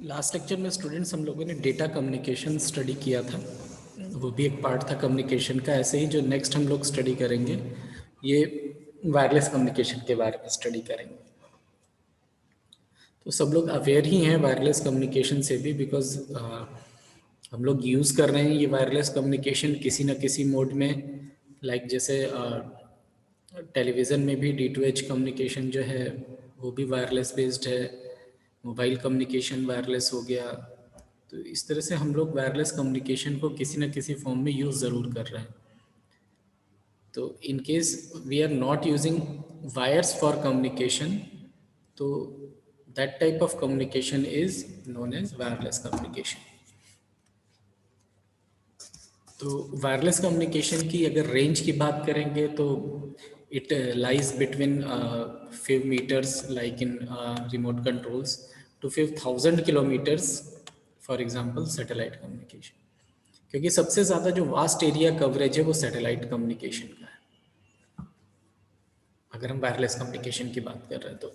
Last lecture में students हम लोगों ने डेटा कम्युनिकेशन स्टडी किया था, वो भी एक पार्ट था कम्युनिकेशन का। ऐसे ही जो नेक्स्ट हम लोग स्टडी करेंगे ये वायरलेस कम्युनिकेशन के बारे में स्टडी करेंगे। तो सब लोग अवेयर ही हैं वायरलेस कम्युनिकेशन से भी, बिकॉज हम लोग यूज़ कर रहे हैं ये वायरलेस कम्युनिकेशन किसी न किसी मोड में। लाइक जैसे टेलीविज़न में भी D2H कम्युनिकेशन जो है वो भी वायरलेस बेस्ड है, मोबाइल कम्युनिकेशन वायरलेस हो गया। तो इस तरह से हम लोग वायरलेस कम्युनिकेशन को किसी न किसी फॉर्म में यूज़ ज़रूर कर रहे हैं। तो in case we are not using wires for communication, तो that type of communication is known as wireless communication. तो वायरलेस कम्युनिकेशन की अगर रेंज की बात करेंगे तो it lies between few meters like in remote controls to few thousand kilometers, for example satellite communication, क्योंकि सबसे ज़्यादा जो वास्ट एरिया कवरेज है वो सैटेलाइट कम्युनिकेशन का है अगर हम वायरलेस कम्युनिकेशन की बात कर रहे हैं तो।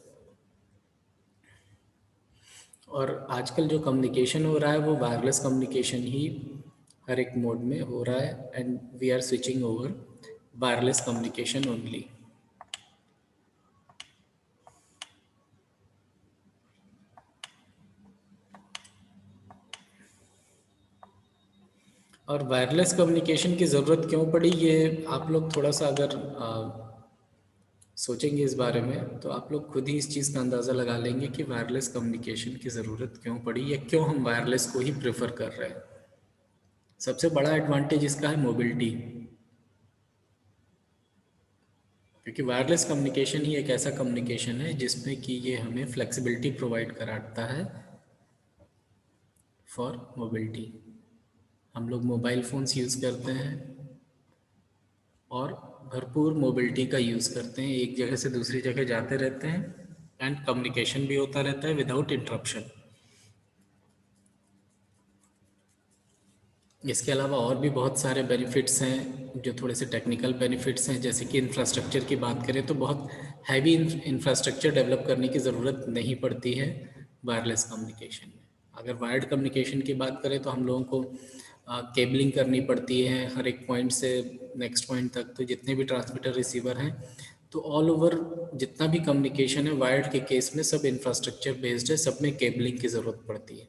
और आजकल जो कम्युनिकेशन हो रहा है वो वायरलेस कम्युनिकेशन ही हर एक मोड में हो रहा है, and we are switching over wireless communication only. और वायरलेस कम्युनिकेशन की ज़रूरत क्यों पड़ी, ये आप लोग थोड़ा सा अगर सोचेंगे इस बारे में तो आप लोग खुद ही इस चीज़ का अंदाज़ा लगा लेंगे कि वायरलेस कम्युनिकेशन की ज़रूरत क्यों पड़ी या क्यों हम वायरलेस को ही प्रेफर कर रहे हैं। सबसे बड़ा एडवांटेज इसका है मोबिलिटी, क्योंकि वायरलेस कम्युनिकेशन ही एक ऐसा कम्युनिकेशन है जिसमें कि ये हमें फ्लेक्सिबिलिटी प्रोवाइड कराता है फॉर मोबिलिटी। हम लोग मोबाइल फ़ोन्स यूज़ करते हैं और भरपूर मोबिलिटी का यूज़ करते हैं, एक जगह से दूसरी जगह जाते रहते हैं एंड कम्युनिकेशन भी होता रहता है विदाउट इंटरप्शन। इसके अलावा और भी बहुत सारे बेनिफिट्स हैं जो थोड़े से टेक्निकल बेनिफिट्स हैं, जैसे कि इंफ्रास्ट्रक्चर की बात करें तो बहुत हैवी इंफ्रास्ट्रक्चर डेवलप करने की ज़रूरत नहीं पड़ती है वायरलेस कम्युनिकेशन में। अगर वायर्ड कम्युनिकेशन की बात करें तो हम लोगों को केबलिंग करनी पड़ती है हर एक पॉइंट से नेक्स्ट पॉइंट तक, तो जितने भी ट्रांसमीटर रिसीवर हैं तो ऑल ओवर जितना भी कम्युनिकेशन है वायर्ड के केस में सब इंफ्रास्ट्रक्चर बेस्ड है, सब में केबलिंग की ज़रूरत पड़ती है।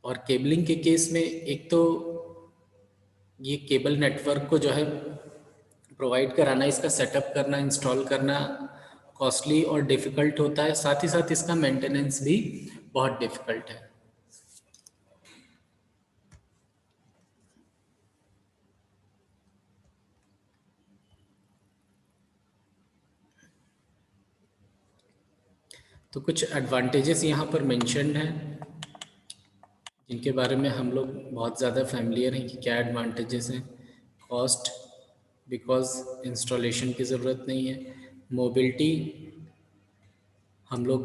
और केबलिंग के केस में एक तो ये केबल नेटवर्क को जो है प्रोवाइड कराना, इसका सेटअप करना, इंस्टॉल करना कॉस्टली और डिफ़िकल्ट होता है, साथ ही साथ इसका मेंटेनेंस भी बहुत डिफ़िकल्ट है। तो कुछ एडवांटेजेस यहाँ पर मेंशन्ड हैं जिनके बारे में हम लोग बहुत ज़्यादा फैमिलियर हैं कि क्या एडवांटेजेस हैं। कॉस्ट, बिकॉज इंस्टॉलेशन की ज़रूरत नहीं है। मोबिलिटी, हम लोग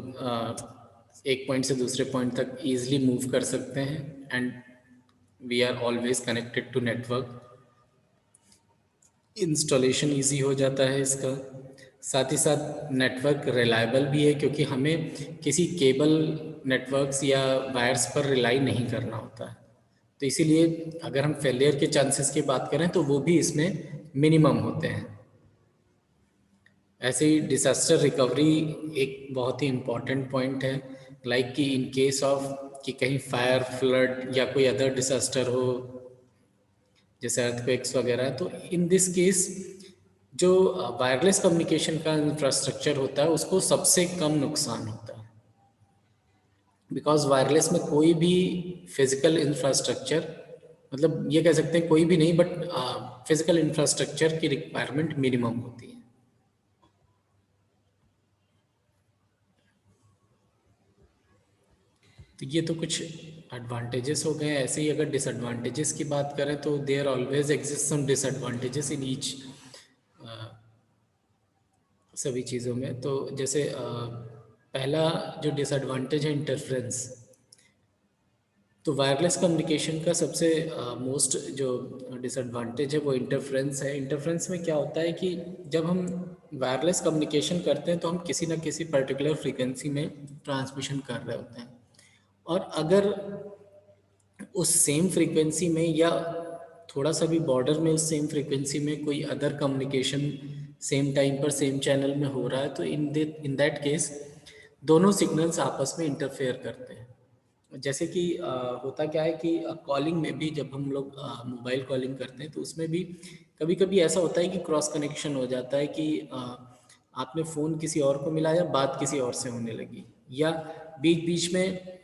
एक पॉइंट से दूसरे पॉइंट तक ईजिली मूव कर सकते हैं and we are always connected to network. Installation easy हो जाता है इसका, साथ ही साथ नेटवर्क रिलायबल भी है क्योंकि हमें किसी केबल नेटवर्क्स या वायर्स पर रिलाई नहीं करना होता है। तो इसीलिए अगर हम फेलियर के चांसेस की बात करें तो वो भी इसमें मिनिमम होते हैं। ऐसे ही डिसास्टर रिकवरी एक बहुत ही इम्पॉर्टेंट पॉइंट है, लाइक कि इन केस ऑफ कि कहीं फायर, फ्लड या कोई अदर डिसास्टर हो जैसे अर्थक्वेक्स वगैरह, तो इन दिस केस जो वायरलेस कम्युनिकेशन का इंफ्रास्ट्रक्चर होता है उसको सबसे कम नुकसान होता है, बिकॉज वायरलेस में कोई भी फिजिकल इंफ्रास्ट्रक्चर, मतलब ये कह सकते हैं कोई भी नहीं बट फिजिकल इंफ्रास्ट्रक्चर की रिक्वायरमेंट मिनिमम होती है। तो ये तो कुछ एडवांटेजेस हो गए। ऐसे ही अगर डिसएडवांटेजेस की बात करें तो there always exist some disadvantages in each, सभी चीज़ों में। तो जैसे पहला जो डिसएडवांटेज है इंटरफ्रेंस, तो वायरलेस कम्युनिकेशन का सबसे मोस्ट जो डिसएडवांटेज है वो इंटरफ्रेंस है। इंटरफ्रेंस में क्या होता है कि जब हम वायरलेस कम्युनिकेशन करते हैं तो हम किसी न किसी पर्टिकुलर फ्रीक्वेंसी में ट्रांसमिशन कर रहे होते हैं, और अगर उस सेम फ्रीक्वेंसी में या थोड़ा सा भी बॉर्डर में उस सेम फ्रीक्वेंसी में कोई अदर कम्युनिकेशन सेम टाइम पर सेम चैनल में हो रहा है तो इन दैट केस दोनों सिग्नल्स आपस में इंटरफेयर करते हैं। जैसे कि होता क्या है कि कॉलिंग में भी जब हम लोग मोबाइल कॉलिंग करते हैं तो उसमें भी कभी कभी ऐसा होता है कि क्रॉस कनेक्शन हो जाता है कि आपने फ़ोन किसी और को मिलाया, बात किसी और से होने लगी, या बीच बीच में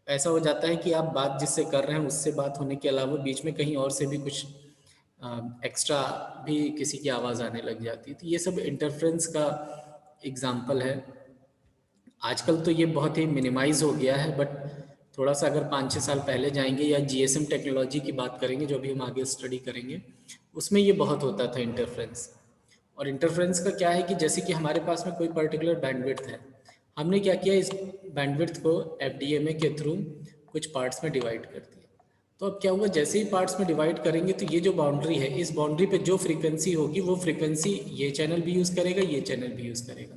ऐसा हो जाता है कि आप बात जिससे कर रहे हैं उससे बात होने के अलावा बीच में कहीं और से भी कुछ एक्स्ट्रा भी किसी की आवाज़ आने लग जाती है। तो ये सब इंटरफ्रेंस का एग्जाम्पल है। आजकल तो ये बहुत ही मिनिमाइज हो गया है, बट थोड़ा सा अगर 5-6 साल पहले जाएंगे या जीएसएम टेक्नोलॉजी की बात करेंगे जो भी हम आगे स्टडी करेंगे, उसमें ये बहुत होता था इंटरफ्रेंस। और इंटरफ्रेंस का क्या है कि जैसे कि हमारे पास में कोई पर्टिकुलर बैंडविड्थ है, हमने क्या किया, इस बैंडविड्थ को एफडीएमए के थ्रू कुछ पार्ट्स में डिवाइड कर दिया। तो अब क्या हुआ, जैसे ही पार्ट्स में डिवाइड करेंगे तो ये जो बाउंड्री है, इस बाउंड्री पे जो फ्रीक्वेंसी होगी वो फ्रीक्वेंसी ये चैनल भी यूज़ करेगा, ये चैनल भी यूज़ करेगा।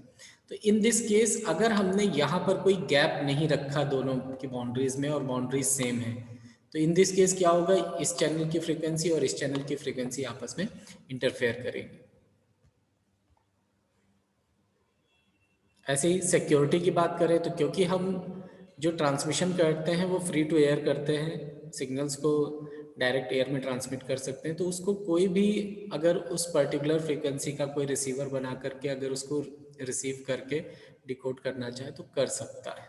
तो इन दिस केस अगर हमने यहाँ पर कोई गैप नहीं रखा दोनों की बाउंड्रीज में और बाउंड्रीज सेम है, तो इन दिस केस क्या होगा, इस चैनल की फ्रीक्वेंसी और इस चैनल की फ्रीक्वेंसी आपस में इंटरफेयर करेंगी। ऐसे ही सिक्योरिटी की बात करें तो क्योंकि हम जो ट्रांसमिशन करते हैं वो फ्री टू एयर करते हैं, सिग्नल्स को डायरेक्ट एयर में ट्रांसमिट कर सकते हैं, तो उसको कोई भी अगर उस पर्टिकुलर फ्रीक्वेंसी का कोई रिसीवर बना करके अगर उसको रिसीव करके डिकोड करना चाहे तो कर सकता है।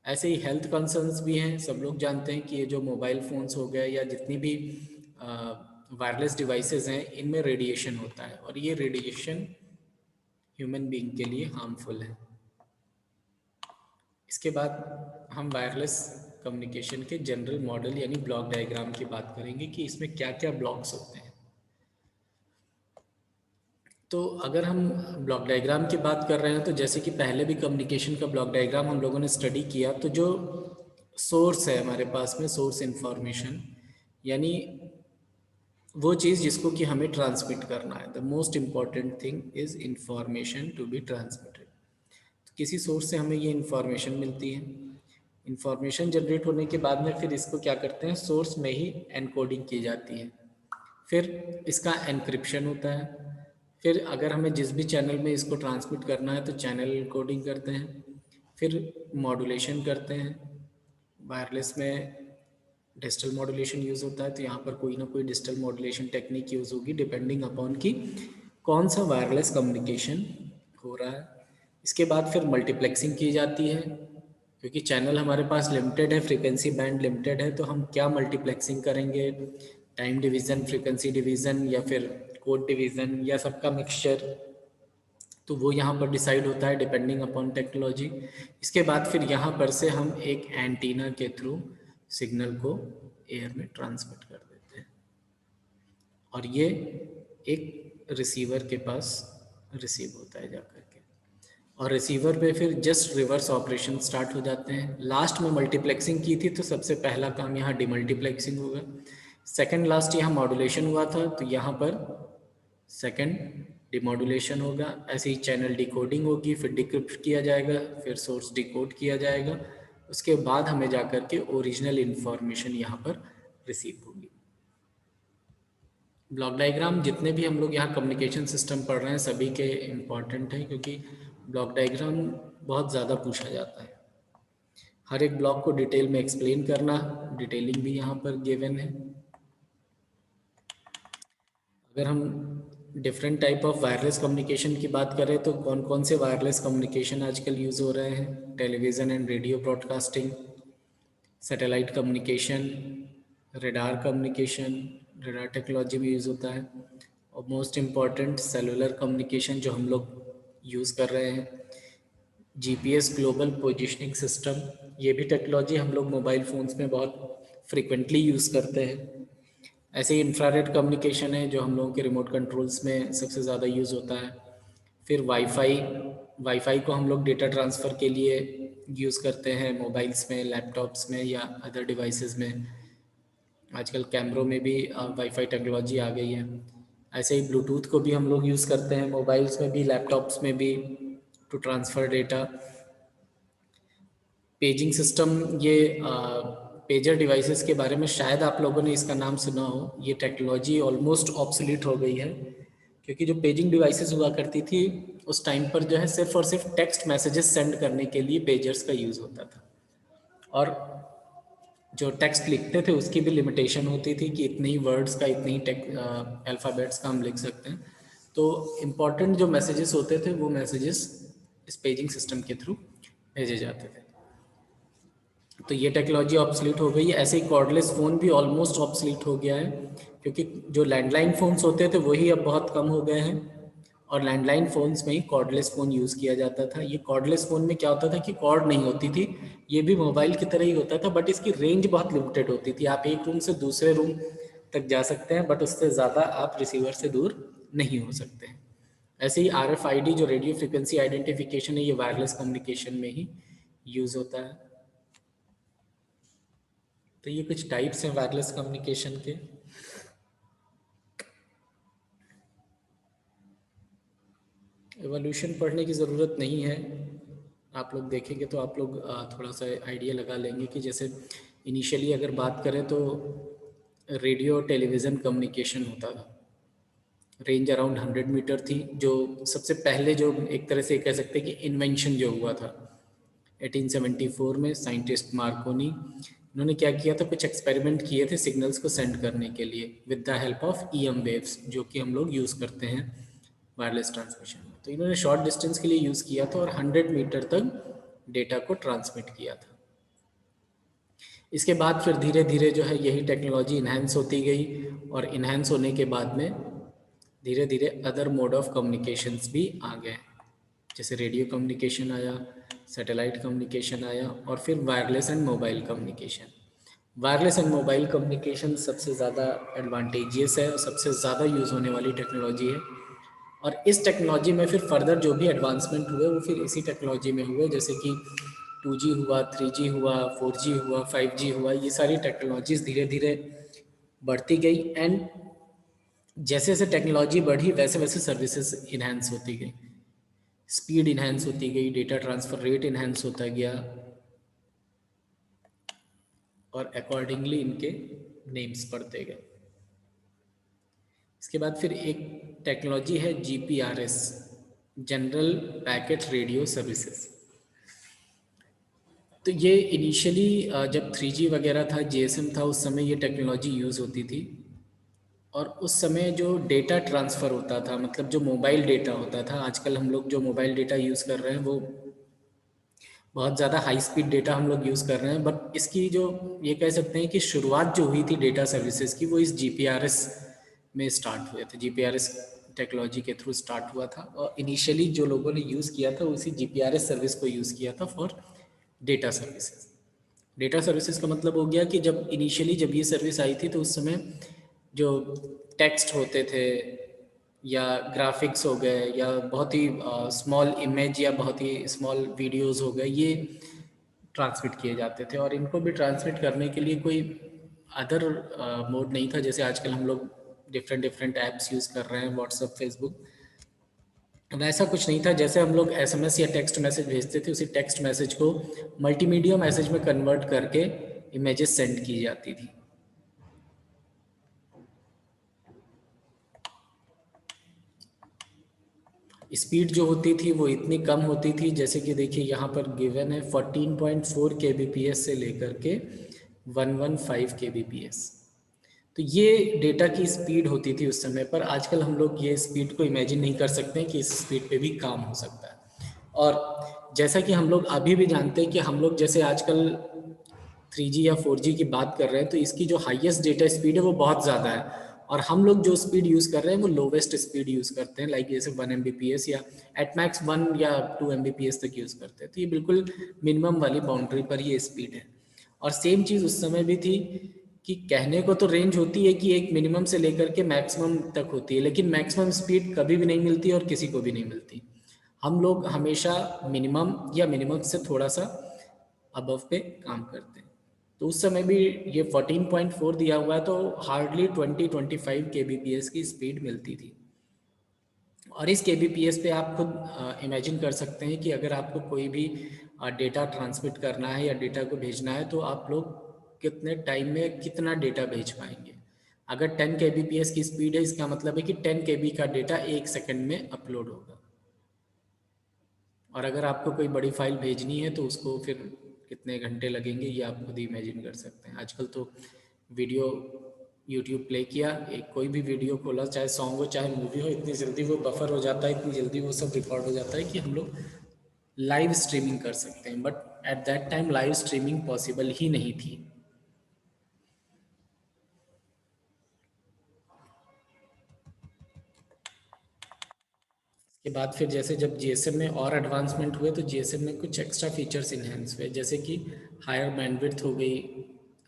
ऐसे ही हेल्थ कंसर्न्स भी हैं। सब लोग जानते हैं कि ये जो मोबाइल फ़ोन्स हो गए या जितनी भी वायरलेस डिवाइसेस हैं, इनमें रेडिएशन होता है और ये रेडिएशन ह्यूमन बीइंग के लिए हार्मफुल है। इसके बाद हम वायरलेस कम्युनिकेशन के जनरल मॉडल यानी ब्लॉक डायग्राम की बात करेंगे कि इसमें क्या क्या ब्लॉक्स होते हैं। तो अगर हम ब्लॉक डायग्राम की बात कर रहे हैं तो जैसे कि पहले भी कम्युनिकेशन का ब्लॉक डायग्राम हम लोगों ने स्टडी किया, तो जो सोर्स है हमारे पास में, सोर्स इंफॉर्मेशन यानी वो चीज़ जिसको कि हमें ट्रांसमिट करना है, the most important thing is information to be transmitted. तो किसी सोर्स से हमें ये इंफॉर्मेशन मिलती है। इंफॉर्मेशन जनरेट होने के बाद में फिर इसको क्या करते हैं, सोर्स में ही एनकोडिंग की जाती है, फिर इसका एनक्रिप्शन होता है, फिर अगर हमें जिस भी चैनल में इसको ट्रांसमिट करना है तो चैनल एनकोडिंग करते हैं, फिर मॉड्यूलेशन करते हैं। वायरलेस में डिजिटल मॉड्यूलेशन यूज़ होता है, तो यहाँ पर कोई ना कोई डिजिटल मॉड्यूलेशन टेक्निक यूज़ होगी डिपेंडिंग अपॉन कि कौन सा वायरलेस कम्युनिकेशन हो रहा है। इसके बाद फिर मल्टीप्लेक्सिंग की जाती है, क्योंकि चैनल हमारे पास लिमिटेड है, फ्रीक्वेंसी बैंड लिमिटेड है, तो हम क्या मल्टीप्लेक्सिंग करेंगे, टाइम डिवीज़न, फ्रीक्वेंसी डिवीज़न या फिर कोड डिवीज़न या सबका मिक्सचर, तो वो यहाँ पर डिसाइड होता है डिपेंडिंग अपॉन टेक्नोलॉजी। इसके बाद फिर यहाँ पर से हम एक एंटीना के थ्रू सिग्नल को एयर में ट्रांसमिट कर देते हैं और ये एक रिसीवर के पास रिसीव होता है जाकर के, और रिसीवर पे फिर जस्ट रिवर्स ऑपरेशन स्टार्ट हो जाते हैं। लास्ट में मल्टीप्लेक्सिंग की थी तो सबसे पहला काम यहाँ डिमल्टीप्लेक्सिंग होगा। सेकंड लास्ट यहाँ मॉड्यूलेशन हुआ था तो यहाँ पर सेकंड डिमॉड्यूलेशन होगा। ऐसे ही चैनल डिकोडिंग होगी, फिर डिक्रिप्ट किया जाएगा, फिर सोर्स डिकोड किया जाएगा, उसके बाद हमें जाकर के ओरिजिनल इन्फॉर्मेशन यहाँ पर रिसीव होगी। ब्लॉक डायग्राम जितने भी हम लोग यहाँ कम्युनिकेशन सिस्टम पढ़ रहे हैं सभी के इम्पॉर्टेंट हैं, क्योंकि ब्लॉक डायग्राम बहुत ज़्यादा पूछा जाता है। हर एक ब्लॉक को डिटेल में एक्सप्लेन करना, डिटेलिंग भी यहाँ पर गिवन है। अगर हम different type of wireless communication की बात करें तो कौन कौन से वायरलेस कम्युनिकेशन आजकल यूज़ हो रहे हैं, television and radio broadcasting, satellite communication, radar communication, radar technology में यूज़ होता है, और मोस्ट इम्पॉर्टेंट सेलुलर कम्युनिकेशन जो हम लोग यूज़ कर रहे हैं, जीपीएस ग्लोबल पोजिशनिंग सिस्टम, ये भी टेक्नोलॉजी हम लोग मोबाइल फ़ोन्स में बहुत फ्रिक्वेंटली यूज़ करते हैं। ऐसे ही इंफ्रारेड कम्युनिकेशन है जो हम लोगों के रिमोट कंट्रोल्स में सबसे ज़्यादा यूज़ होता है। फिर वाईफाई, वाईफाई को हम लोग डेटा ट्रांसफ़र के लिए यूज़ करते हैं मोबाइल्स में, लैपटॉप्स में या अदर डिवाइसेस में। आजकल कैमरों में भी वाईफाई टेक्नोलॉजी आ गई है। ऐसे ही ब्लूटूथ को भी हम लोग यूज़ करते हैं मोबाइल्स में भी, लैपटॉप्स में भी, to transfer data. Paging system, ये पेजर डिवाइसेस के बारे में शायद आप लोगों ने इसका नाम सुना हो। ये टेक्नोलॉजी ऑलमोस्ट ऑब्सोलीट हो गई है, क्योंकि जो पेजिंग डिवाइसेस हुआ करती थी उस टाइम पर जो है सिर्फ और सिर्फ टेक्स्ट मैसेजेस सेंड करने के लिए पेजर्स का यूज़ होता था, और जो टेक्स्ट लिखते थे उसकी भी लिमिटेशन होती थी कि इतने ही वर्ड्स का, इतने ही अल्फ़ाबेट्स का हम लिख सकते हैं। तो इम्पॉर्टेंट जो मैसेजेस होते थे वो मैसेजेस इस पेजिंग सिस्टम के थ्रू भेजे जाते थे। तो ये टेक्नोलॉजी ऑब्सलीट हो गई है। ऐसे ही कॉर्डलेस फ़ोन भी ऑलमोस्ट ऑब्सलीट हो गया है, क्योंकि जो लैंडलाइन फ़ोन्स होते थे वही अब बहुत कम हो गए हैं, और लैंडलाइन फ़ोन्स में ही कॉर्डलेस फ़ोन यूज़ किया जाता था। ये कॉर्डलेस फ़ोन में क्या होता था कि कॉर्ड नहीं होती थी, ये भी मोबाइल की तरह ही होता था, बट इसकी रेंज बहुत लिमिटेड होती थी। आप एक रूम से दूसरे रूम तक जा सकते हैं, बट उससे ज़्यादा आप रिसीवर से दूर नहीं हो सकते हैं। ऐसे ही RFID जो रेडियो फ्रिक्वेंसी आइडेंटिफिकेशन है, ये वायरलेस कम्युनिकेशन में ही यूज़ होता है। तो ये कुछ टाइप्स हैं वायरलेस कम्युनिकेशन के। एवोल्यूशन पढ़ने की ज़रूरत नहीं है, आप लोग देखेंगे तो आप लोग थोड़ा सा आइडिया लगा लेंगे कि जैसे इनिशियली अगर बात करें तो रेडियो टेलीविज़न कम्युनिकेशन होता था। रेंज अराउंड 100 मीटर थी, जो सबसे पहले जो एक तरह से कह सकते हैं कि इन्वेंशन जो हुआ था 1874 में साइंटिस्ट मार्कोनी, इन्होंने क्या किया था, कुछ एक्सपेरिमेंट किए थे सिग्नल्स को सेंड करने के लिए with the help of EM waves, जो कि हम लोग यूज़ करते हैं वायरलेस ट्रांसमिशन में। तो इन्होंने शॉर्ट डिस्टेंस के लिए यूज़ किया था और 100 मीटर तक डेटा को ट्रांसमिट किया था। इसके बाद फिर धीरे धीरे जो है यही टेक्नोलॉजी इन्हेंस होती गई, और इन्हेंस होने के बाद में धीरे धीरे अदर मोड ऑफ कम्युनिकेशंस भी आ गए, जैसे रेडियो कम्युनिकेशन आया, सैटेलाइट कम्युनिकेशन आया, और फिर wireless and mobile communication. Wireless and mobile communication सबसे ज़्यादा एडवांटेजियस है और सबसे ज़्यादा यूज़ होने वाली टेक्नोलॉजी है। और इस टेक्नोलॉजी में फिर फर्दर जो भी एडवांसमेंट हुए वो फिर इसी टेक्नोलॉजी में हुए, जैसे कि 2G हुआ, 3G हुआ, 4G हुआ, 5G हुआ, ये सारी टेक्नोलॉजीज़ धीरे धीरे बढ़ती गई। एंड जैसे जैसे टेक्नोलॉजी बढ़ी वैसे वैसे सर्विसेज इन्हेंस होती गई, स्पीड इन्हेंस होती गई, डेटा ट्रांसफ़र रेट इन्हेंस होता गया, और अकॉर्डिंगली इनके नेम्स पढ़ते गए। इसके बाद फिर एक टेक्नोलॉजी है GPRS, general packet radio services. तो ये इनिशियली जब 3G वगैरह था, GSM था, उस समय ये टेक्नोलॉजी यूज़ होती थी। और उस समय जो डेटा ट्रांसफ़र होता था, मतलब जो मोबाइल डेटा होता था, आजकल हम लोग जो मोबाइल डेटा यूज़ कर रहे हैं वो बहुत ज़्यादा हाई स्पीड डेटा हम लोग यूज़ कर रहे हैं, बट इसकी जो ये कह सकते हैं कि शुरुआत जो हुई थी डेटा सर्विसेज की, वो इस GPRS में स्टार्ट हुए थे। GPRS टेक्नोलॉजी के थ्रू स्टार्ट हुआ था, और इनिशियली जो लोगों ने यूज़ किया था उसी GPRS सर्विस को यूज़ किया था for data services. Data services का मतलब हो गया कि जब इनिशियली जब ये सर्विस आई थी तो उस समय जो टेक्स्ट होते थे या ग्राफिक्स हो गए या बहुत ही स्मॉल इमेज या बहुत ही स्मॉल वीडियोस हो गए, ये ट्रांसमिट किए जाते थे, और इनको भी ट्रांसमिट करने के लिए कोई अदर मोड नहीं था, जैसे आजकल हम लोग डिफरेंट डिफरेंट ऐप्स यूज़ कर रहे हैं, व्हाट्सअप, फेसबुक। वैसा कुछ नहीं था। जैसे हम लोग SMS या टेक्स्ट मैसेज भेजते थे, उसी टेक्स्ट मैसेज को मल्टीमीडिया मैसेज में कन्वर्ट करके इमेजेस सेंड की जाती थी। स्पीड जो होती थी वो इतनी कम होती थी, जैसे कि देखिए यहाँ पर गिवन है 14.4 kbps से लेकर के 115 kbps। तो ये डेटा की स्पीड होती थी उस समय पर। आजकल हम लोग ये स्पीड को इमेजिन नहीं कर सकते कि इस स्पीड पे भी काम हो सकता है। और जैसा कि हम लोग अभी भी जानते हैं कि हम लोग जैसे आजकल 3G या 4G की बात कर रहे हैं, तो इसकी जो हाईएस्ट डेटा स्पीड है वो बहुत ज़्यादा है, और हम लोग जो स्पीड यूज़ कर रहे हैं वो लोवेस्ट स्पीड यूज़ करते हैं, लाइक जैसे 1 Mbps या एट मैक्स 1 या 2 Mbps तक यूज़ करते हैं। तो ये बिल्कुल मिनिमम वाली बाउंड्री पर ये स्पीड है। और सेम चीज़ उस समय भी थी कि कहने को तो रेंज होती है कि एक मिनिमम से लेकर के मैक्सिमम तक होती है, लेकिन मैक्सिमम स्पीड कभी भी नहीं मिलती और किसी को भी नहीं मिलती। हम लोग हमेशा मिनिमम या मिनिमम से थोड़ा सा अबव पे काम करते हैं। तो उस समय भी ये 14.4 दिया हुआ है, तो हार्डली 20-25 kbps की स्पीड मिलती थी। और इस kbps पे आप खुद इमेजिन कर सकते हैं कि अगर आपको कोई भी डेटा ट्रांसमिट करना है या डेटा को भेजना है, तो आप लोग कितने टाइम में कितना डेटा भेज पाएंगे। अगर 10 kbps की स्पीड है, इसका मतलब है कि 10 kb का डेटा 1 सेकंड में अपलोड होगा। और अगर आपको कोई बड़ी फाइल भेजनी है तो उसको फिर कितने घंटे लगेंगे, ये आप खुद ही इमेजिन कर सकते हैं। आजकल तो वीडियो यूट्यूब प्ले किया, एक कोई भी वीडियो खोला, चाहे सॉन्ग हो चाहे मूवी हो, इतनी जल्दी वो बफर हो जाता है, इतनी जल्दी वो सब रिकॉर्ड हो जाता है कि हम लोग लाइव स्ट्रीमिंग कर सकते हैं। But at that time live streaming possible ही नहीं थी। के बाद फिर जैसे जब जीएसएम में और एडवांसमेंट हुए तो जीएसएम में कुछ एक्स्ट्रा फीचर्स इन्हेंस हुए, जैसे कि हायर बैंडविड्थ हो गई,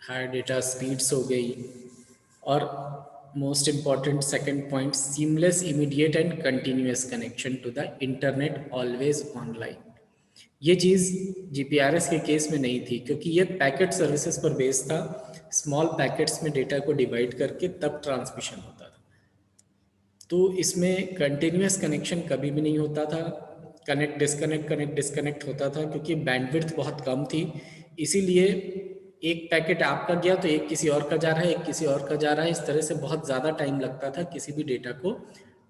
हायर डेटा स्पीड्स हो गई, और most important second point, seamless immediate and continuous connection to the internet always online. ये चीज़ जीपीआरएस के केस में नहीं थी, क्योंकि ये पैकेट सर्विसेज पर बेस्ड था। स्मॉल पैकेट्स में डेटा को डिवाइड करके तब ट्रांसमिशन होता था। तो इसमें कंटिन्यूस कनेक्शन कभी भी नहीं होता था, कनेक्ट डिस्कनेक्ट होता था, क्योंकि बैंडविड्थ बहुत कम थी। इसीलिए एक पैकेट आपका गया तो एक किसी और का जा रहा है, एक किसी और का जा रहा है, इस तरह से बहुत ज़्यादा टाइम लगता था किसी भी डेटा को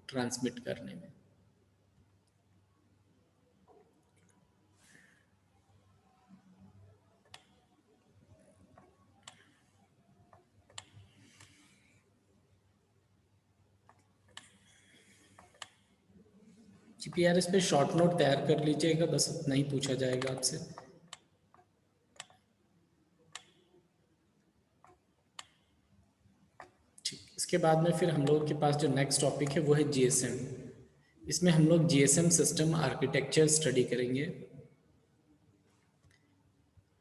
ट्रांसमिट करने में। जीपीआरएस पे शॉर्ट नोट तैयार कर लीजिएगा, बस इतना ही पूछा जाएगा आपसे। ठीक, इसके बाद में फिर हम लोगों के पास जो नेक्स्ट टॉपिक है वो है जीएसएम। इसमें हम लोग जीएसएम सिस्टम आर्किटेक्चर स्टडी करेंगे,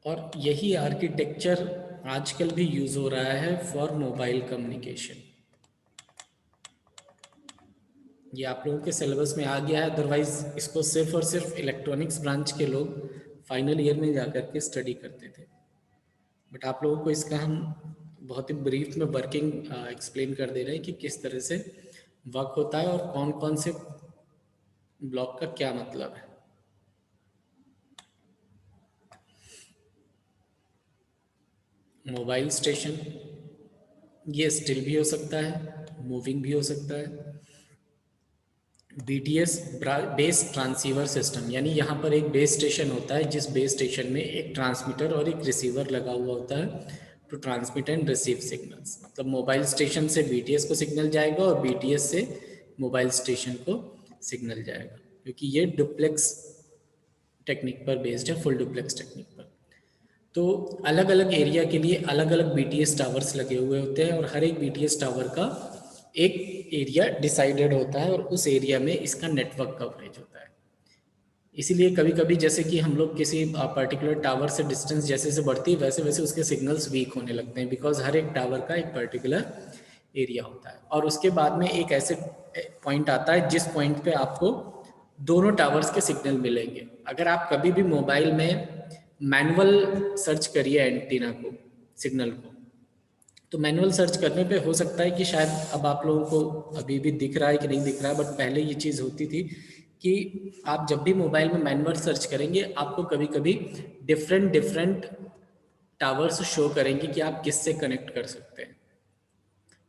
और यही आर्किटेक्चर आजकल भी यूज़ हो रहा है फॉर मोबाइल कम्युनिकेशन। ये आप लोगों के सिलेबस में आ गया है, अदरवाइज इसको सिर्फ और सिर्फ इलेक्ट्रॉनिक्स ब्रांच के लोग फाइनल ईयर में जाकर के स्टडी करते थे। बट आप लोगों को इसका हम बहुत ही ब्रीफ में वर्किंग एक्सप्लेन कर दे रहे हैं कि किस तरह से वर्क होता है और कौन कौन से ब्लॉक का क्या मतलब है। मोबाइल स्टेशन, ये स्टिल भी हो सकता है, मूविंग भी हो सकता है। बीटीएस बेस ट्रांसीवर सिस्टम, यानी यहाँ पर एक बेस स्टेशन होता है, जिस बेस स्टेशन में एक ट्रांसमीटर और एक रिसीवर लगा हुआ होता है to transmit and receive signals. मतलब मोबाइल स्टेशन से बीटीएस को सिग्नल जाएगा और बीटीएस से मोबाइल स्टेशन को सिग्नल जाएगा, क्योंकि ये डुप्लेक्स टेक्निक पर बेस्ड है, फुल डुप्लेक्स टेक्निक पर। तो अलग अलग एरिया के लिए अलग अलग बीटीएस टावर्स लगे हुए होते हैं, और हर एक बीटीएस टावर का एक एरिया डिसाइडेड होता है, और उस एरिया में इसका नेटवर्क कवरेज होता है। इसीलिए कभी कभी जैसे कि हम लोग किसी पर्टिकुलर टावर से डिस्टेंस जैसे जैसे बढ़ती है, वैसे वैसे उसके सिग्नल्स वीक होने लगते हैं, बिकॉज हर एक टावर का एक पर्टिकुलर एरिया होता है। और उसके बाद में एक ऐसे पॉइंट आता है जिस पॉइंट पे आपको दोनों टावर्स के सिग्नल मिलेंगे। अगर आप कभी भी मोबाइल में मैनुअल सर्च करिए एंटीना को, सिग्नल को, तो मैनुअल सर्च करने पे हो सकता है कि शायद अब आप लोगों को अभी भी दिख रहा है कि नहीं दिख रहा है, बट पहले ये चीज़ होती थी कि आप जब भी मोबाइल में मैनुअल सर्च करेंगे आपको कभी कभी डिफरेंट डिफरेंट टावर्स शो करेंगे कि आप किससे कनेक्ट कर सकते हैं।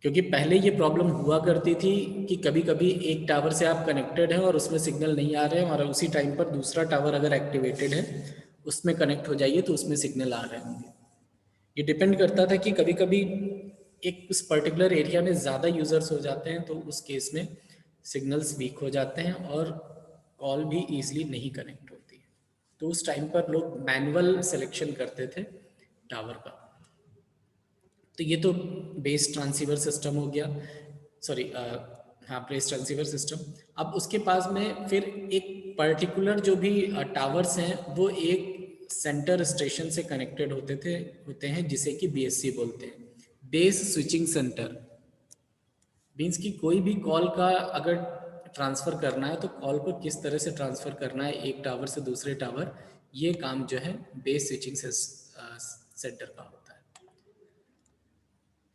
क्योंकि पहले ये प्रॉब्लम हुआ करती थी कि कभी कभी एक टावर से आप कनेक्टेड हैं और उसमें सिग्नल नहीं आ रहे हैं, और उसी टाइम पर दूसरा टावर अगर एक्टिवेटेड है उसमें कनेक्ट हो जाइए तो उसमें सिग्नल आ रहे होंगे। ये डिपेंड करता था कि कभी कभी एक उस पर्टिकुलर एरिया में ज़्यादा यूज़र्स हो जाते हैं तो उस केस में सिग्नल्स वीक हो जाते हैं और कॉल भी ईजिली नहीं कनेक्ट होती है। तो उस टाइम पर लोग मैनुअल सिलेक्शन करते थे टावर का। तो ये तो बेस ट्रांसीवर सिस्टम हो गया, सॉरी हाँ, बेस ट्रांसीवर सिस्टम। अब उसके पास में फिर एक पर्टिकुलर जो भी टावर्स हैं वो एक सेंटर स्टेशन से कनेक्टेड होते हैं जिसे कि बीएससी बोलते हैं, बेस स्विचिंग सेंटर। मीन्स कि कोई भी कॉल का अगर ट्रांसफ़र करना है तो कॉल को किस तरह से ट्रांसफ़र करना है एक टावर से दूसरे टावर, ये काम जो है बेस स्विचिंग सेंटर का होता है।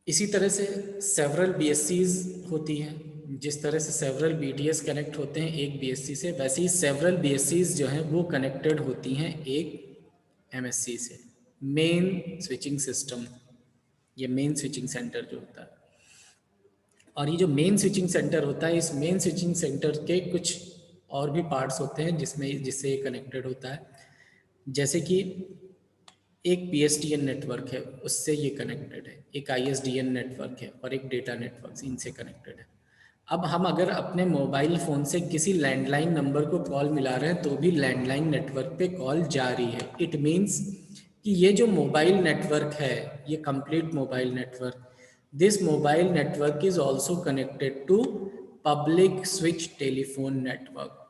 इसी तरह से सेवरल बीएससीज होती हैं, जिस तरह से सेवरल बीटीएस कनेक्ट होते हैं एक बीएससी से, वैसे ही सेवरल बीएससीज जो हैं वो कनेक्टेड होती हैं एक एमएससी से, मेन स्विचिंग सिस्टम, ये मेन स्विचिंग सेंटर जो होता है। और ये जो मेन स्विचिंग सेंटर होता है, इस मेन स्विचिंग सेंटर के कुछ और भी पार्ट्स होते हैं जिससे ये कनेक्टेड होता है। जैसे कि एक PSTN नेटवर्क है, उससे ये कनेक्टेड है, एक ISDN नेटवर्क है और एक डेटा नेटवर्क इनसे कनेक्टेड है। अब हम अगर अपने मोबाइल फ़ोन से किसी लैंडलाइन नंबर को कॉल मिला रहे हैं तो भी लैंडलाइन नेटवर्क पे कॉल जा रही है। इट मीन्स कि ये जो मोबाइल नेटवर्क है, ये complete mobile network, this mobile network is also connected to public switch telephone network,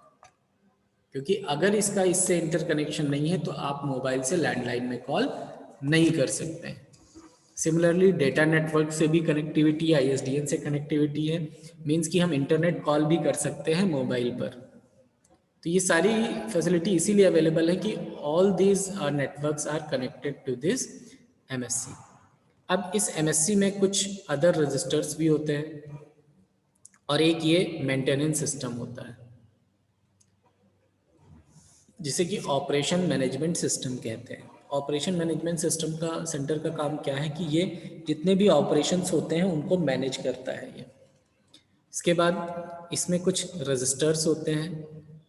क्योंकि अगर इसका इससे इंटरकनेक्शन नहीं है तो आप मोबाइल से लैंडलाइन में कॉल नहीं कर सकते। सिमिलरली डेटा नेटवर्क से भी कनेक्टिविटी, ISDN से कनेक्टिविटी है, मीन्स कि हम इंटरनेट कॉल भी कर सकते हैं मोबाइल पर। तो ये सारी फैसिलिटी इसीलिए अवेलेबल है कि all these networks are connected to this MSC। अब इस MSC में कुछ अदर रजिस्टर्स भी होते हैं और एक ये मेंटेनेंस सिस्टम होता है जिसे कि ऑपरेशन मैनेजमेंट सिस्टम कहते हैं। ऑपरेशन मैनेजमेंट सिस्टम का सेंटर का काम क्या है कि ये जितने भी ऑपरेशंस होते हैं उनको मैनेज करता है ये। इसके बाद इसमें कुछ रजिस्टर्स होते हैं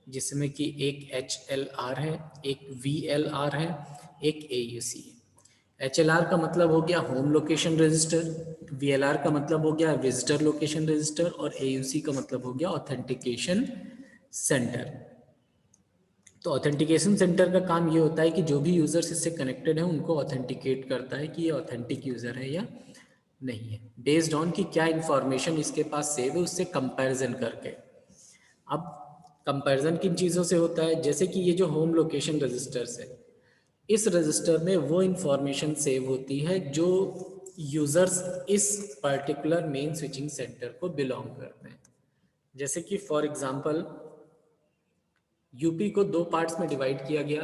जिसमें कि एक HLR है, एक VLR है, एक AUC है। HLR का मतलब हो गया होम लोकेशन रजिस्टर, VLR का मतलब हो गया विजिटर लोकेशन रजिस्टर और AUC का मतलब हो गया ऑथेंटिकेशन सेंटर। तो ऑथेंटिकेशन सेंटर का काम ये होता है कि जो भी यूज़र्स इससे कनेक्टेड हैं उनको ऑथेंटिकेट करता है कि ये ऑथेंटिक यूज़र है या नहीं है, बेस्ड ऑन कि क्या इन्फॉर्मेशन इसके पास सेव है उससे कंपैरिजन करके। अब कंपैरिजन किन चीज़ों से होता है, जैसे कि ये जो होम लोकेशन रजिस्टर्स है, इस रजिस्टर में वो इन्फॉर्मेशन सेव होती है जो यूज़र्स इस पर्टिकुलर मेन स्विचिंग सेंटर को बिलोंग करते हैं। जैसे कि फॉर एग्जांपल यूपी को दो पार्ट्स में डिवाइड किया गया,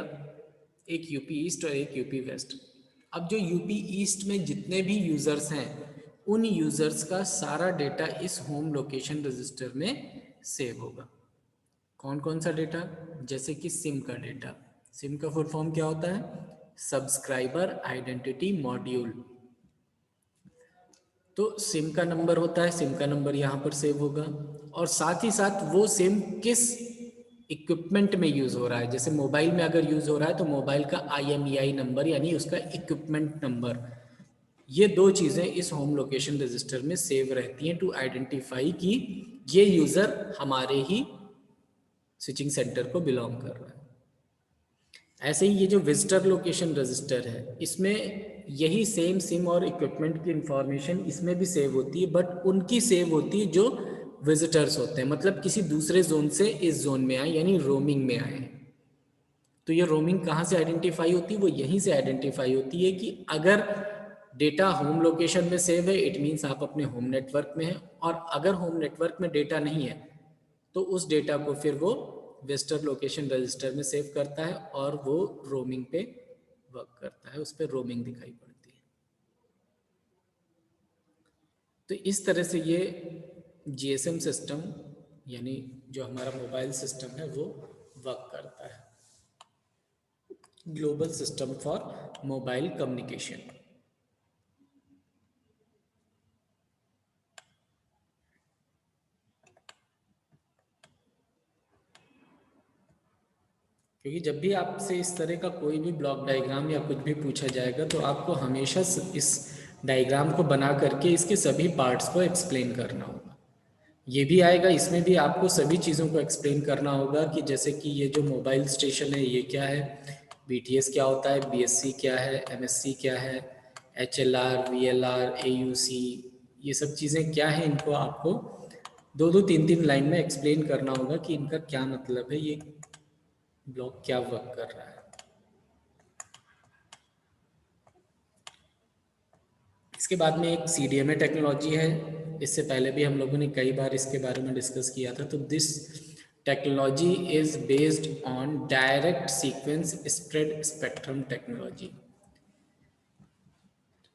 एक यूपी ईस्ट और एक यूपी वेस्ट। अब जो यूपी ईस्ट में जितने भी यूज़र्स हैं उन यूज़र्स का सारा डेटा इस होम लोकेशन रजिस्टर में सेव होगा। कौन कौन सा डेटा, जैसे कि सिम का डेटा। सिम का फुल फॉर्म क्या होता है, सब्सक्राइबर आइडेंटिटी मॉड्यूल। तो सिम का नंबर होता है, सिम का नंबर यहाँ पर सेव होगा और साथ ही साथ वो सिम किस इक्विपमेंट में यूज़ हो रहा है। जैसे मोबाइल में अगर यूज़ हो रहा है तो मोबाइल का IMEI नंबर यानी उसका इक्विपमेंट नंबर, ये दो चीज़ें इस होम लोकेशन रजिस्टर में सेव रहती हैं टू आइडेंटिफाई कि ये यूज़र हमारे ही स्विचिंग सेंटर को बिलोंग कर रहा है। ऐसे ही ये जो विजिटर लोकेशन रजिस्टर है इसमें यही सेम सिम और इक्विपमेंट की इंफॉर्मेशन इसमें भी सेव होती है, बट उनकी सेव होती है जो विजिटर्स होते हैं, मतलब किसी दूसरे जोन से इस जोन में आए यानी रोमिंग में आए। तो ये रोमिंग कहाँ से आइडेंटिफाई होती है, वो यहीं से आइडेंटिफाई होती है कि अगर डेटा होम लोकेशन में सेव है इट मीन्स आप अपने होम नेटवर्क में हैं, और अगर होम नेटवर्क में डेटा नहीं है तो उस डेटा को फिर वो विजिटर लोकेशन रजिस्टर में सेव करता है और वो रोमिंग पे वर्क करता है, उस पर रोमिंग दिखाई पड़ती है। तो इस तरह से ये GSM सिस्टम यानी जो हमारा मोबाइल सिस्टम है वो वर्क करता है, global system for mobile communication. क्योंकि जब भी आपसे इस तरह का कोई भी ब्लॉक डायग्राम या कुछ भी पूछा जाएगा तो आपको हमेशा इस डायग्राम को बना करके इसके सभी पार्ट्स को एक्सप्लेन करना होगा। ये भी आएगा, इसमें भी आपको सभी चीज़ों को एक्सप्लेन करना होगा कि जैसे कि ये जो मोबाइल स्टेशन है ये क्या है, BTS क्या होता है, BSC क्या है, MSC क्या है, HLR, VLR, AUC, ये सब चीज़ें क्या है, इनको आपको दो दो तीन तीन लाइन में एक्सप्लेन करना होगा कि इनका क्या मतलब है, ये ब्लॉक क्या वर्क कर रहा है। इसके बाद में एक CDMA टेक्नोलॉजी है, इससे पहले भी हम लोगों ने कई बार इसके बारे में डिस्कस किया था। तो this technology is based on direct sequence spread spectrum technology.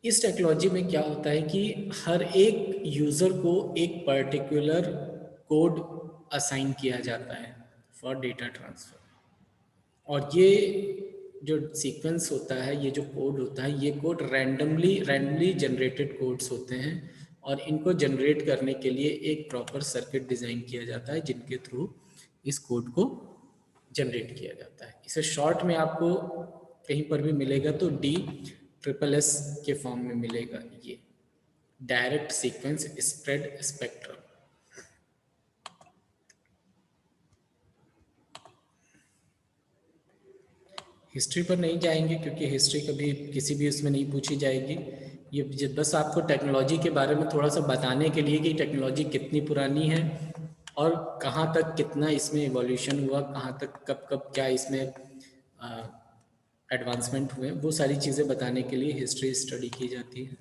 इस टेक्नोलॉजी में क्या होता है कि हर एक यूज़र को एक पर्टिकुलर कोड असाइन किया जाता है फॉर डेटा ट्रांसफ़र, और ये जो सीक्वेंस होता है, ये जो कोड होता है, ये कोड रैंडमली जनरेटेड कोड्स होते हैं और इनको जनरेट करने के लिए एक प्रॉपर सर्किट डिज़ाइन किया जाता है जिनके थ्रू इस कोड को जनरेट किया जाता है। इसे शॉर्ट में आपको कहीं पर भी मिलेगा तो DSSS के फॉर्म में मिलेगा, ये direct sequence spread spectrum. History पर नहीं जाएंगे क्योंकि हिस्ट्री कभी किसी भी उसमें नहीं पूछी जाएगी। ये बस आपको टेक्नोलॉजी के बारे में थोड़ा सा बताने के लिए कि टेक्नोलॉजी कितनी पुरानी है और कहाँ तक कितना इसमें इवोल्यूशन हुआ, कहाँ तक कब कब क्या इसमें एडवांसमेंट हुए, वो सारी चीज़ें बताने के लिए हिस्ट्री स्टडी की जाती है।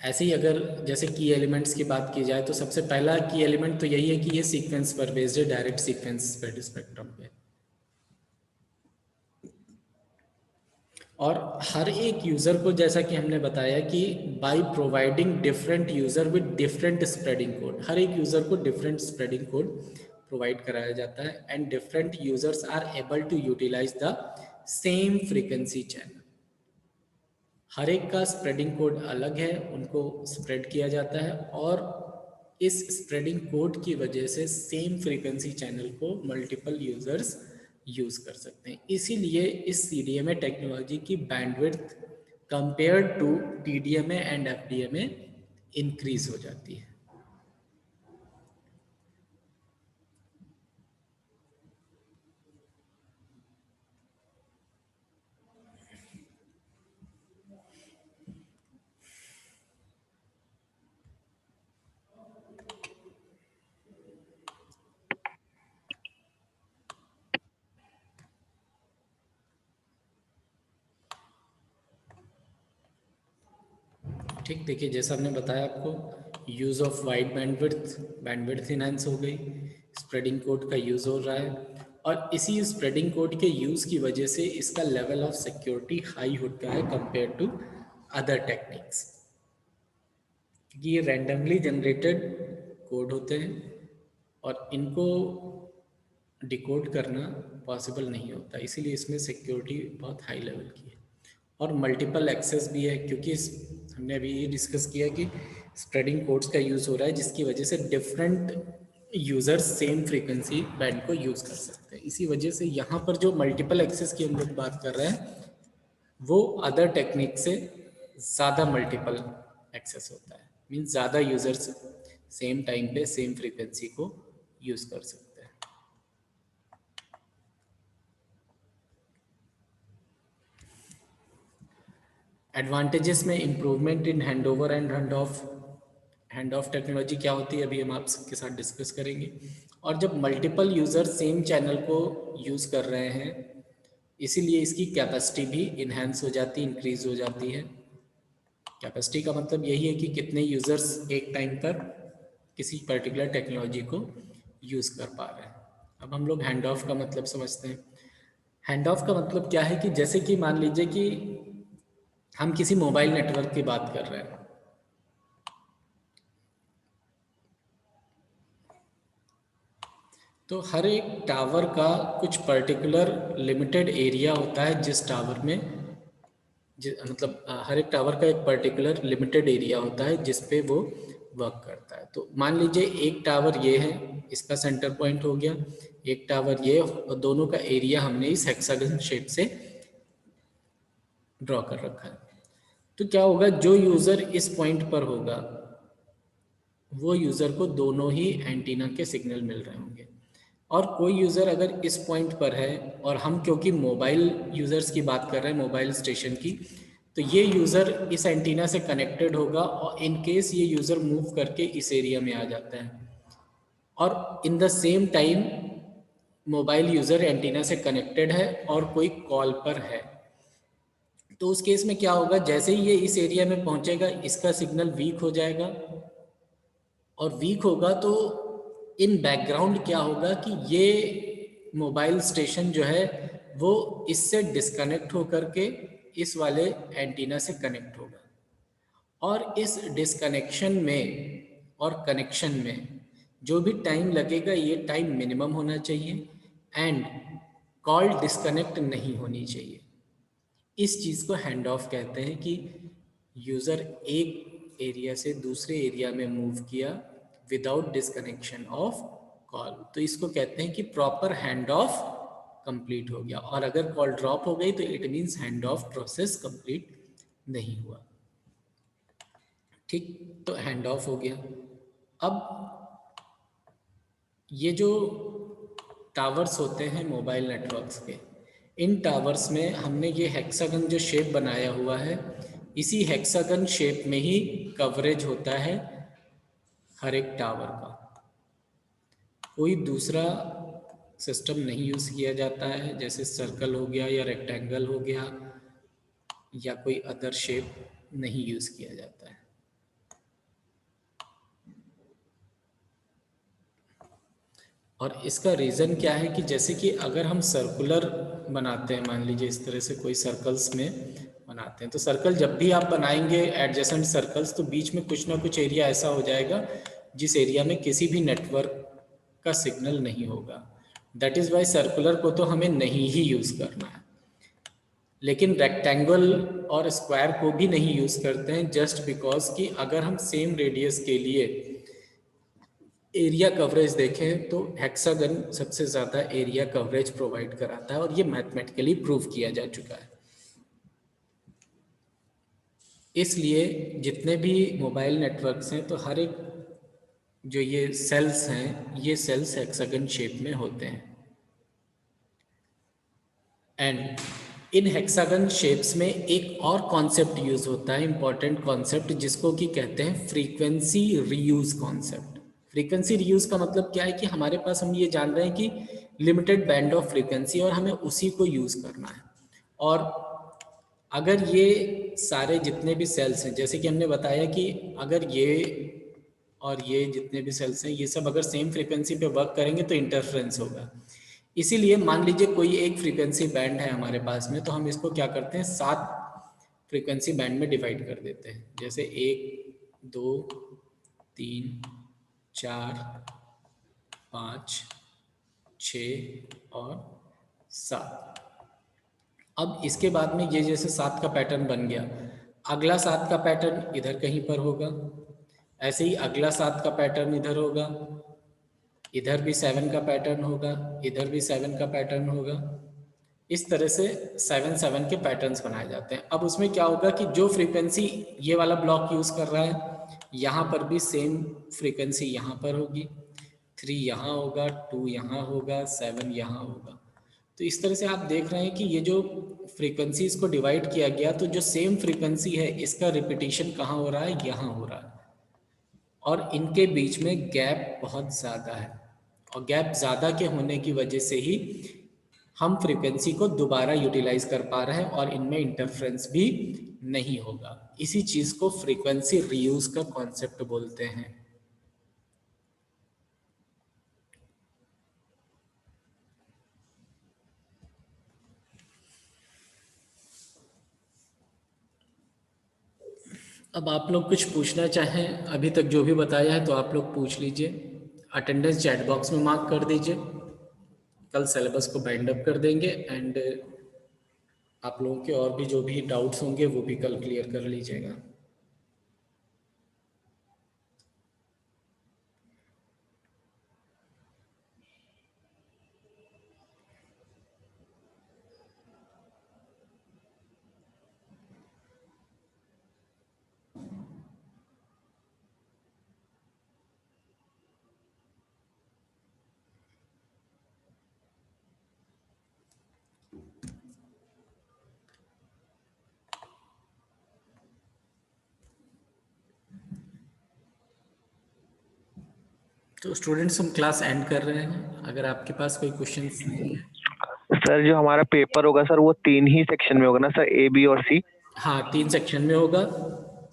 ऐसे ही अगर जैसे की एलिमेंट्स की बात की जाए तो सबसे पहला की एलिमेंट तो यही है कि ये सीक्वेंस पर बेस्ड है, डायरेक्ट सीक्वेंस स्प्रेड स्पेक्ट्रम पे। और हर एक यूज़र को, जैसा कि हमने बताया कि by providing different user with different spreading code, हर एक यूज़र को डिफरेंट स्प्रेडिंग कोड प्रोवाइड कराया जाता है and different users are able to utilize the same frequency channel. हर एक का स्प्रेडिंग कोड अलग है, उनको स्प्रेड किया जाता है और इस स्प्रेडिंग कोड की वजह से सेम फ्रीक्वेंसी चैनल को मल्टीपल यूज़र्स यूज़ कर सकते हैं। इसीलिए इस CDMA टेक्नोलॉजी की bandwidth compare to TDMA and FDMA increase हो जाती है। ठीक, देखिए जैसा हमने बताया आपको, use of wide bandwidth enhance हो गई, स्प्रेडिंग कोड का यूज़ हो रहा है और इसी स्प्रेडिंग कोड के यूज़ की वजह से इसका लेवल ऑफ सिक्योरिटी हाई होता है कंपेयर टू अदर टेक्निक्स, क्योंकि ये रैंडमली जनरेटेड कोड होते हैं और इनको डिकोड करना पॉसिबल नहीं होता, इसीलिए इसमें सिक्योरिटी बहुत हाई लेवल की है और मल्टीपल एक्सेस भी है, क्योंकि हमने अभी ये डिस्कस किया कि स्प्रेडिंग कोड्स का यूज़ हो रहा है जिसकी वजह से different users same frequency band को यूज़ कर सकते हैं। इसी वजह से यहाँ पर जो मल्टीपल एक्सेस की हम लोग बात कर रहे हैं वो अदर टेक्निक से ज़्यादा मल्टीपल एक्सेस होता है, मीन्स ज़्यादा यूज़र्स सेम टाइम पे सेम फ्रीक्वेंसी को यूज़ कर सकते हैं। एडवांटेजेस में improvement in handover and hand of technology क्या होती है अभी हम आप सबके साथ डिस्कस करेंगे। और जब मल्टीपल यूज़र सेम चैनल को यूज़ कर रहे हैं इसीलिए इसकी कैपेसिटी भी इन्हेंस हो जाती है, इंक्रीज हो जाती है। कैपेसिटी का मतलब यही है कि कितने यूज़र्स एक टाइम पर किसी पर्टिकुलर टेक्नोलॉजी को यूज़ कर पा रहे हैं। अब हम लोग हैंड ऑफ का मतलब समझते हैं। हैंड ऑफ का मतलब क्या है कि जैसे कि मान लीजिए कि हम किसी मोबाइल नेटवर्क की बात कर रहे हैं, तो हर एक टावर का कुछ पर्टिकुलर लिमिटेड एरिया होता है जिस टावर में मतलब हर एक टावर का एक पर्टिकुलर लिमिटेड एरिया होता है जिस पे वो वर्क करता है। तो मान लीजिए एक टावर ये है, इसका सेंटर पॉइंट हो गया, एक टावर ये, और दोनों का एरिया हमने इस हेक्सागन शेप से ड्रॉ कर रखा है। तो क्या होगा, जो यूज़र इस पॉइंट पर होगा वो यूज़र को दोनों ही एंटीना के सिग्नल मिल रहे होंगे। और कोई यूज़र अगर इस पॉइंट पर है और हम क्योंकि मोबाइल यूज़र्स की बात कर रहे हैं, मोबाइल स्टेशन की, तो ये यूज़र इस एंटीना से कनेक्टेड होगा और इन केस ये यूज़र मूव करके इस एरिया में आ जाता है और in the same time mobile user antenna से कनेक्टेड है और कोई कॉल पर है, तो उस केस में क्या होगा, जैसे ही ये इस एरिया में पहुंचेगा इसका सिग्नल वीक हो जाएगा और वीक होगा तो इन बैकग्राउंड क्या होगा कि ये मोबाइल स्टेशन जो है वो इससे डिस्कनेक्ट होकर के इस वाले एंटीना से कनेक्ट होगा और इस डिस्कनेक्शन में और कनेक्शन में जो भी टाइम लगेगा ये टाइम मिनिमम होना चाहिए एंड कॉल डिस्कनेक्ट नहीं होनी चाहिए। इस चीज़ को हैंड ऑफ कहते हैं कि यूज़र एक एरिया से दूसरे एरिया में मूव किया विदाउट डिस्कनेक्शन ऑफ कॉल, तो इसको कहते हैं कि प्रॉपर हैंड ऑफ कंप्लीट हो गया, और अगर कॉल ड्रॉप हो गई तो it means hand of process complete नहीं हुआ। ठीक, तो हैंड ऑफ हो गया। अब ये जो टावर्स होते हैं मोबाइल नेटवर्क्स के, इन टावर्स में हमने ये हेक्सागन जो शेप बनाया हुआ है, इसी हेक्सागन शेप में ही कवरेज होता है हर एक टावर का। कोई दूसरा सिस्टम नहीं यूज़ किया जाता है, जैसे सर्कल हो गया या रेक्टेंगल हो गया या कोई अदर शेप नहीं यूज़ किया जाता है। और इसका रीज़न क्या है कि जैसे कि अगर हम सर्कुलर बनाते हैं, मान लीजिए इस तरह से कोई सर्कल्स में बनाते हैं, तो सर्कल जब भी आप बनाएंगे एडजेसेंट सर्कल्स, तो बीच में कुछ ना कुछ एरिया ऐसा हो जाएगा जिस एरिया में किसी भी नेटवर्क का सिग्नल नहीं होगा। दैट इज़ वाई सर्कुलर को तो हमें नहीं ही यूज़ करना है। लेकिन रेक्टेंगल और स्क्वायर को भी नहीं यूज़ करते हैं, जस्ट बिकॉज कि अगर हम सेम रेडियस के लिए एरिया कवरेज देखें तो हेक्सागन सबसे ज़्यादा एरिया कवरेज प्रोवाइड कराता है, और ये मैथमेटिकली प्रूव किया जा चुका है। इसलिए जितने भी मोबाइल नेटवर्क्स हैं, तो हर एक जो ये सेल्स हैं, ये सेल्स हेक्सागन शेप में होते हैं। एंड इन हेक्सागन शेप्स में एक और कॉन्सेप्ट यूज होता है, इंपॉर्टेंट कॉन्सेप्ट, जिसको कि कहते हैं frequency reuse concept. Frequency reuse का मतलब क्या है कि हमारे पास, हम ये जान रहे हैं कि लिमिटेड बैंड ऑफ फ्रीक्वेंसी और हमें उसी को यूज करना है। और अगर ये सारे जितने भी सेल्स हैं, जैसे कि हमने बताया कि अगर ये और ये जितने भी सेल्स हैं, ये सब अगर सेम फ्रीक्वेंसी पे वर्क करेंगे तो इंटरफ्रेंस होगा। इसीलिए मान लीजिए कोई एक फ्रीक्वेंसी बैंड है हमारे पास में, तो हम इसको क्या करते हैं, 7 फ्रीक्वेंसी बैंड में डिवाइड कर देते हैं। जैसे 1 2 3 4 5 6 और 7। अब इसके बाद में ये जैसे 7 का पैटर्न बन गया, अगला 7 का पैटर्न इधर कहीं पर होगा, ऐसे ही अगला 7 का पैटर्न इधर होगा, इधर भी 7 का पैटर्न होगा, इधर भी 7 का पैटर्न होगा। इस तरह से 7 के पैटर्न्स बनाए जाते हैं। अब उसमें क्या होगा कि जो फ्रीक्वेंसी ये वाला ब्लॉक यूज़ कर रहा है, यहाँ पर भी सेम फ्रीक्वेंसी यहाँ पर होगी, 3 यहाँ होगा, 2 यहाँ होगा, 7 यहाँ होगा। तो इस तरह से आप देख रहे हैं कि ये जो फ्रीक्वेंसीज को डिवाइड किया गया, तो जो सेम फ्रीक्वेंसी है इसका रिपीटिशन कहाँ हो रहा है, यहाँ हो रहा है, और इनके बीच में गैप बहुत ज़्यादा है, और गैप ज़्यादा के होने की वजह से ही हम फ्रीक्वेंसी को दोबारा यूटिलाइज कर पा रहे हैं और इनमें इंटरफ्रेंस भी नहीं होगा। इसी चीज़ को फ्रीक्वेंसी रीयूज का कॉन्सेप्ट बोलते हैं। अब आप लोग कुछ पूछना चाहें, अभी तक जो भी बताया है तो आप लोग पूछ लीजिए। अटेंडेंस चैट बॉक्स में मार्क कर दीजिए, कल सिलेबस को बाइंड अप कर देंगे, एंड आप लोगों के और भी जो भी डाउट्स होंगे वो भी कल क्लियर कर लीजिएगा। तो स्टूडेंट्स, हम क्लास एंड कर रहे हैं। अगर आपके पास कोई क्वेश्चंस नहीं है। सर जो हमारा पेपर होगा सर, वो 3 ही सेक्शन में होगा ना सर, ए बी और सी? हाँ, 3 सेक्शन में होगा।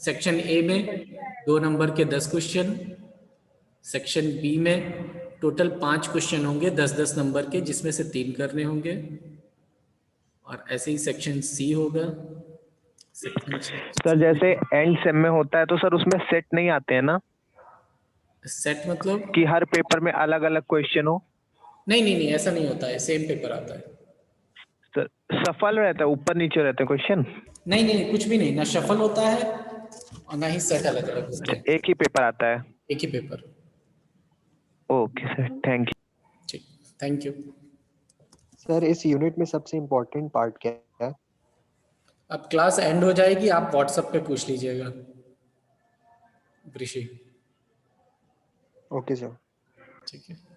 सेक्शन ए में 2 नंबर के 10 क्वेश्चन, सेक्शन बी में टोटल 5 क्वेश्चन होंगे 10-10 नंबर के, जिसमें से 3 करने होंगे, और ऐसे ही सेक्शन सी होगा। सेक्शन सर जैसे एंड सेम में होता है तो सर उसमें सेट नहीं आते हैं ना, सेट मतलब कि हर पेपर में अलग अलग क्वेश्चन हो? नहीं नहीं नहीं, ऐसा नहीं होता है, सेम पेपर आता है। सर सफल रहता है, ऊपर नीचे रहते हैं क्वेश्चन? नहीं नहीं, कुछ भी नहीं, ना शफल होता है और ना ही सेट अलग अलग होते हैं, एक ही पेपर आता है? एक ही paper. Okay sir, thank you. ठीक, थैंक यू। सर इस यूनिट में सबसे इम्पोर्टेंट पार्ट क्या है? अब क्लास एंड हो जाएगी, आप व्हाट्सएप पे पूछ लीजिएगा ऋषि। Okay sir. ठीक है।